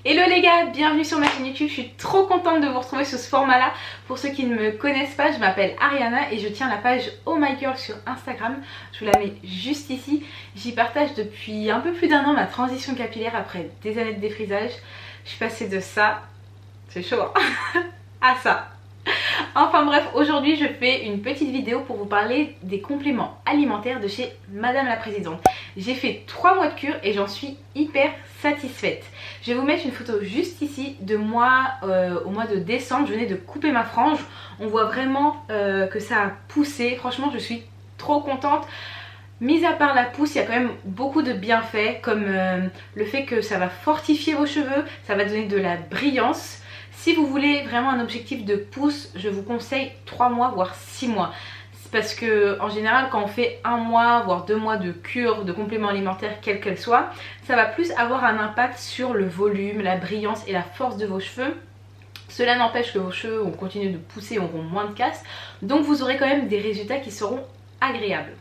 Hello les gars, bienvenue sur ma chaîne YouTube, je suis trop contente de vous retrouver sur ce format là. Pour ceux qui ne me connaissent pas, je m'appelle Ariana et je tiens la page Oh My Girl sur Instagram. Je vous la mets juste ici. J'y partage depuis un peu plus d'1 an ma transition capillaire après des années de défrisage. Je suis passée de ça, c'est chaud hein, à ça. Enfin bref, aujourd'hui je fais une petite vidéo pour vous parler des compléments alimentaires de chez Madame la Présidente. J'ai fait 3 mois de cure et j'en suis hyper satisfaite. Je vais vous mettre une photo juste ici de moi au mois de décembre. Je venais de couper ma frange. On voit vraiment que ça a poussé. Franchement je suis trop contente. Mis à part la pousse, il y a quand même beaucoup de bienfaits comme le fait que ça va fortifier vos cheveux, ça va donner de la brillance. Si vous voulez vraiment un objectif de pousse, je vous conseille 3 mois voire 6 mois. C'est parce que en général quand on fait 1 mois voire 2 mois de cure, de compléments alimentaires quelle qu'elle soit, ça va plus avoir un impact sur le volume, la brillance et la force de vos cheveux. Cela n'empêche que vos cheveux vont continuer de pousser, auront moins de casse. Donc vous aurez quand même des résultats qui seront agréables.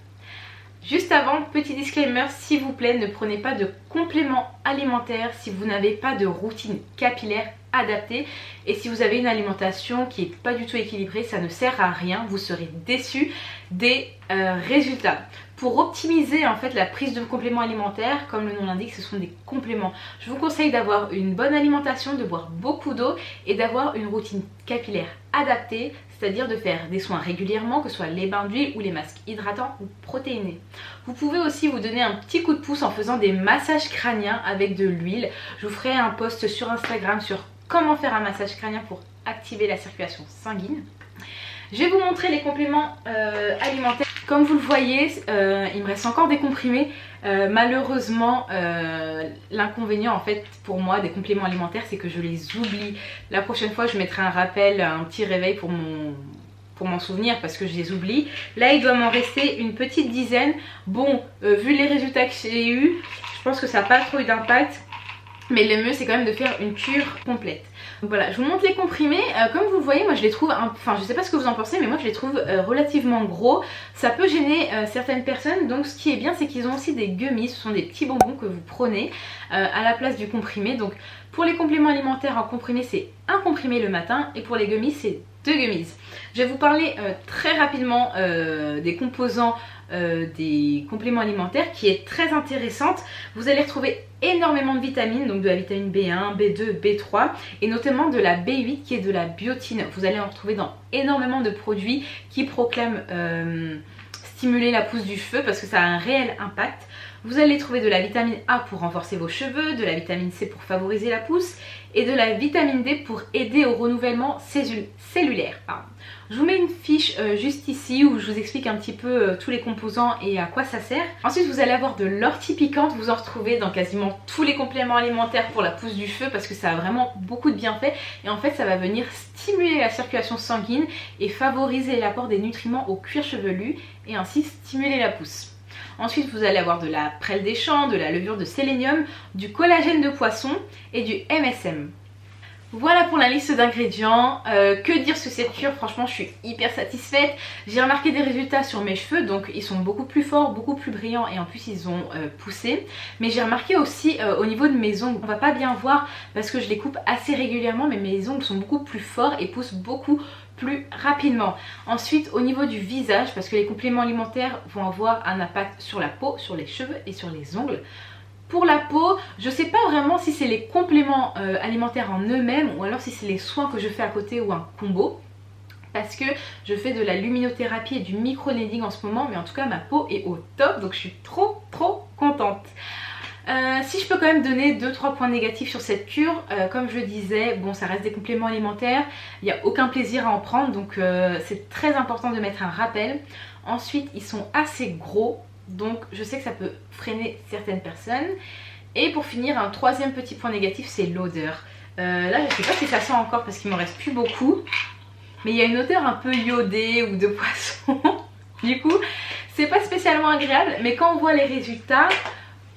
Juste avant, petit disclaimer, s'il vous plaît, ne prenez pas de compléments alimentaires si vous n'avez pas de routine capillaire adaptée. Et si vous avez une alimentation qui n'est pas du tout équilibrée, ça ne sert à rien, vous serez déçus des résultats. Pour optimiser en fait la prise de compléments alimentaires, comme le nom l'indique, ce sont des compléments. Je vous conseille d'avoir une bonne alimentation, de boire beaucoup d'eau et d'avoir une routine capillaire adaptée, c'est-à-dire de faire des soins régulièrement, que ce soit les bains d'huile ou les masques hydratants ou protéinés. Vous pouvez aussi vous donner un petit coup de pouce en faisant des massages crâniens avec de l'huile. Je vous ferai un post sur Instagram sur comment faire un massage crânien pour activer la circulation sanguine. Je vais vous montrer les compléments alimentaires. Comme vous le voyez, il me reste encore des comprimés. Malheureusement, l'inconvénient en fait pour moi des compléments alimentaires, c'est que je les oublie. La prochaine fois, je mettrai un rappel, un petit réveil pour m'en souvenir parce que je les oublie. Là, il doit m'en rester une petite dizaine. Bon, vu les résultats que j'ai eu, je pense que ça n'a pas trop eu d'impact. Mais le mieux c'est quand même de faire une cure complète. Donc voilà, je vous montre les comprimés. Comme vous le voyez, moi je les trouve, enfin je sais pas ce que vous en pensez, mais moi je les trouve relativement gros. Ça peut gêner certaines personnes, donc ce qui est bien c'est qu'ils ont aussi des gummies. Ce sont des petits bonbons que vous prenez à la place du comprimé. Donc pour les compléments alimentaires en comprimé, c'est un comprimé le matin, et pour les gummies c'est 2 gummies. Je vais vous parler très rapidement des composants des compléments alimentaires qui est très intéressante. Vous allez retrouver énormément de vitamines, donc de la vitamine B1, B2, B3 et notamment de la B8 qui est de la biotine. Vous allez en retrouver dans énormément de produits qui proclament stimuler la pousse du cheveu parce que ça a un réel impact. Vous allez trouver de la vitamine A pour renforcer vos cheveux, de la vitamine C pour favoriser la pousse et de la vitamine D pour aider au renouvellement cellulaire. Je vous mets une fiche juste ici où je vous explique un petit peu tous les composants et à quoi ça sert. Ensuite vous allez avoir de l'ortie piquante, vous en retrouvez dans quasiment tous les compléments alimentaires pour la pousse du cheveu parce que ça a vraiment beaucoup de bienfaits et en fait ça va venir stimuler la circulation sanguine et favoriser l'apport des nutriments au cuir chevelu et ainsi stimuler la pousse. Ensuite vous allez avoir de la prêle des champs, de la levure de sélénium, du collagène de poisson et du MSM. Voilà pour la liste d'ingrédients. Que dire sur cette cure? Franchement je suis hyper satisfaite. J'ai remarqué des résultats sur mes cheveux, donc ils sont beaucoup plus forts, beaucoup plus brillants et en plus ils ont poussé. Mais j'ai remarqué aussi au niveau de mes ongles, on va pas bien voir parce que je les coupe assez régulièrement, mais mes ongles sont beaucoup plus forts et poussent beaucoup plus rapidement. Ensuite au niveau du visage, parce que les compléments alimentaires vont avoir un impact sur la peau, sur les cheveux et sur les ongles. Pour la peau, je sais pas vraiment si c'est les compléments alimentaires en eux-mêmes ou alors si c'est les soins que je fais à côté ou un combo. Parce que je fais de la luminothérapie et du micro-needling en ce moment, mais en tout cas ma peau est au top, donc je suis trop contente. Si je peux quand même donner 2-3 points négatifs sur cette cure, comme je le disais, bon ça reste des compléments alimentaires, il n'y a aucun plaisir à en prendre, donc c'est très important de mettre un rappel. Ensuite ils sont assez gros, donc je sais que ça peut freiner certaines personnes. Et pour finir, un 3e petit point négatif, c'est l'odeur. Là je sais pas si ça sent encore parce qu'il m'en reste plus beaucoup, mais il y a une odeur un peu iodée ou de poisson. Du coup c'est pas spécialement agréable, mais quand on voit les résultats,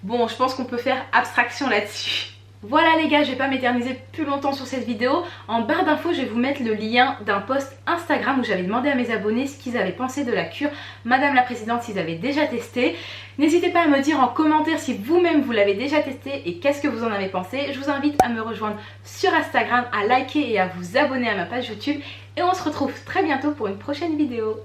bon je pense qu'on peut faire abstraction là-dessus. Voilà les gars, je vais pas m'éterniser plus longtemps sur cette vidéo. En barre d'infos, je vais vous mettre le lien d'un post Instagram où j'avais demandé à mes abonnés ce qu'ils avaient pensé de la cure Madame la Présidente, s'ils avaient déjà testé. N'hésitez pas à me dire en commentaire si vous-même vous l'avez déjà testé et qu'est-ce que vous en avez pensé. Je vous invite à me rejoindre sur Instagram, à liker et à vous abonner à ma page YouTube. Et on se retrouve très bientôt pour une prochaine vidéo.